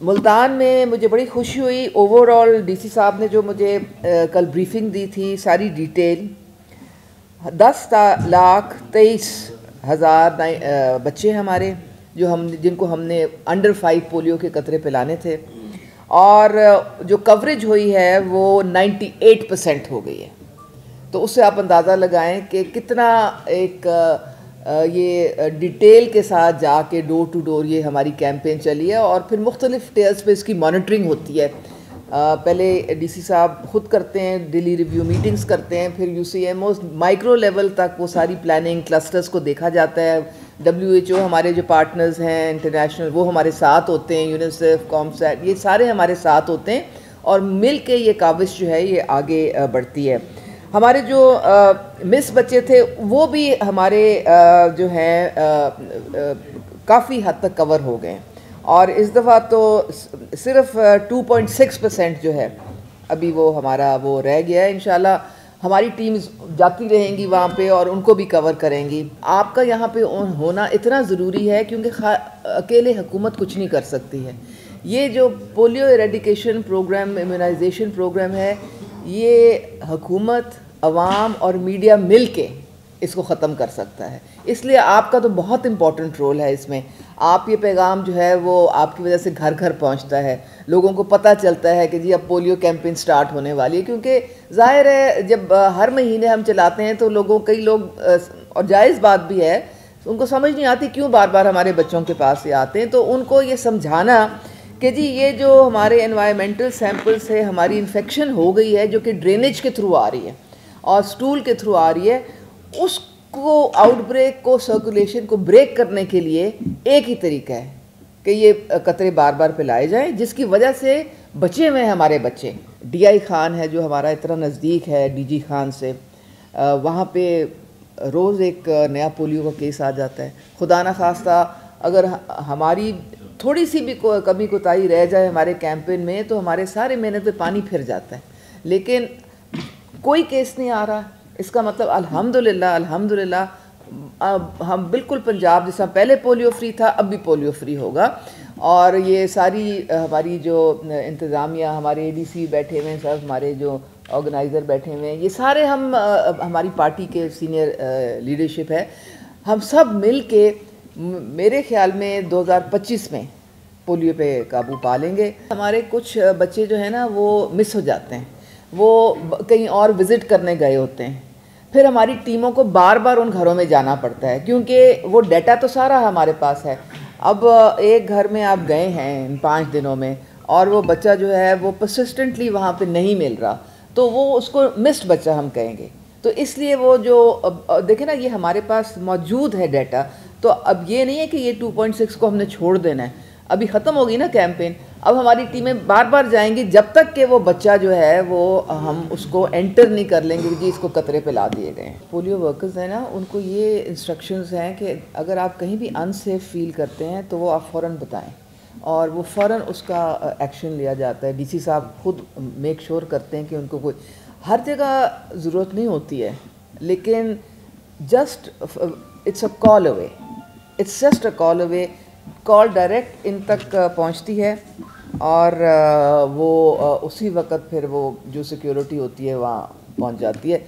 मुल्तान में मुझे बड़ी खुशी हुई। ओवरऑल डीसी साहब ने जो मुझे कल ब्रीफिंग दी थी, सारी डिटेल, 10,23,000 बच्चे हमारे जिनको हमने अंडर 5 पोलियो के कतरे पिलाने थे, और जो कवरेज हुई है वो 98% हो गई है। तो उससे आप अंदाज़ा लगाएं कि कितना एक ये डिटेल के साथ जाके डोर टू डोर ये हमारी कैंपेन चली है, और फिर मुख्तलिफ टेल्स पे इसकी मॉनिटरिंग होती है। पहले डीसी साहब ख़ुद करते हैं, डेली रिव्यू मीटिंग्स करते हैं, फिर यूसीएमओ माइक्रो लेवल तक वो सारी प्लानिंग क्लस्टर्स को देखा जाता है। WHO हमारे जो पार्टनर्स हैं इंटरनेशनल, वो हमारे साथ होते हैं, यूनिसेफ, कॉमसैट, ये सारे हमारे साथ होते हैं, और मिल के ये काविश जो है ये आगे बढ़ती है। हमारे जो मिस बच्चे थे वो भी हमारे जो हैं काफ़ी हद तक कवर हो गए, और इस दफ़ा तो सिर्फ 2.6% जो है अभी वो हमारा वो रह गया है। इंशाल्लाह हमारी टीम्स जाती रहेंगी वहाँ पे और उनको भी कवर करेंगी। आपका यहाँ पे होना इतना ज़रूरी है क्योंकि अकेले हुकूमत कुछ नहीं कर सकती है। ये जो polio eradication programme, immunisation programme है, ये हुकूमत, अवाम और मीडिया मिल के इसको ख़त्म कर सकता है। इसलिए आपका तो बहुत इम्पोर्टेंट रोल है इसमें। आप ये पैगाम जो है वो आपकी वजह से घर घर पहुंचता है, लोगों को पता चलता है कि जी अब पोलियो कैंपेन स्टार्ट होने वाली है। क्योंकि ज़ाहिर है जब हर महीने हम चलाते हैं तो कई लोग, और जायज़ बात भी है, उनको समझ नहीं आती क्यों बार बार हमारे बच्चों के पास ये आते हैं। तो उनको ये समझाना कि जी ये जो हमारे एनवायरमेंटल सैंपल से हमारी इन्फेक्शन हो गई है, जो कि ड्रेनेज के थ्रू आ रही है और स्टूल के थ्रू आ रही है, उसको आउटब्रेक को, सर्कुलेशन को ब्रेक करने के लिए एक ही तरीका है कि ये कतरे बार बार पिलाए जाएं, जिसकी वजह से बचे हुए हमारे बच्चे। DI खान है जो हमारा इतना नज़दीक है DG खान से, वहाँ पे रोज़ एक नया पोलियो का केस आ जाता है। खुदा न खास्ता अगर हमारी थोड़ी सी भी कमी कोताही रह जाए हमारे कैंपेन में तो हमारे सारे मेहनत पे पानी फिर जाता है। लेकिन कोई केस नहीं आ रहा, इसका मतलब अल्हम्दुलिल्लाह अल्हम्दुलिल्लाह अब हम बिल्कुल पंजाब जैसा पहले पोलियो फ्री था अब भी पोलियो फ्री होगा। और ये सारी हमारी जो इंतज़ामिया, हमारे ADC बैठे हुए हैं, सब हमारे जो ऑर्गेनाइज़र बैठे हुए हैं, ये सारे हमारी पार्टी के सीनियर लीडरशिप है, हम सब मिल के मेरे ख्याल में 2025 में पोलियो पे काबू पा लेंगे। हमारे कुछ बच्चे जो हैं ना वो मिस हो जाते हैं, वो कहीं और विज़िट करने गए होते हैं, फिर हमारी टीमों को बार बार उन घरों में जाना पड़ता है क्योंकि वो डाटा तो सारा हमारे पास है। अब एक घर में आप गए हैं इन 5 दिनों में और वो बच्चा जो है वो परसिस्टेंटली वहाँ पे नहीं मिल रहा, तो वो उसको मिस्ड बच्चा हम कहेंगे। तो इसलिए वो जो देखें ना, ये हमारे पास मौजूद है डाटा, तो अब ये नहीं है कि ये 2.6 को हमने छोड़ देना है। अभी ख़त्म होगी ना कैंपेन, अब हमारी टीमें बार बार जाएंगी जब तक कि वो बच्चा जो है वो हम उसको एंटर नहीं कर लेंगे कि जी इसको कतरे पे ला दिए गए हैं। पोलियो वर्कर्स हैं ना, उनको ये इंस्ट्रक्शंस हैं कि अगर आप कहीं भी अनसेफ फील करते हैं तो वो आप फ़ौरन बताएं और वो फ़ौरन उसका एक्शन लिया जाता है। DC साहब खुद मेक श्योर करते हैं कि उनको कोई हर जगह ज़रूरत नहीं होती है, लेकिन just it's a call away, it's just a call away, call direct इन तक पहुंचती है और वो उसी वक्त फिर वो जो सिक्योरिटी होती है वहाँ पहुंच जाती है।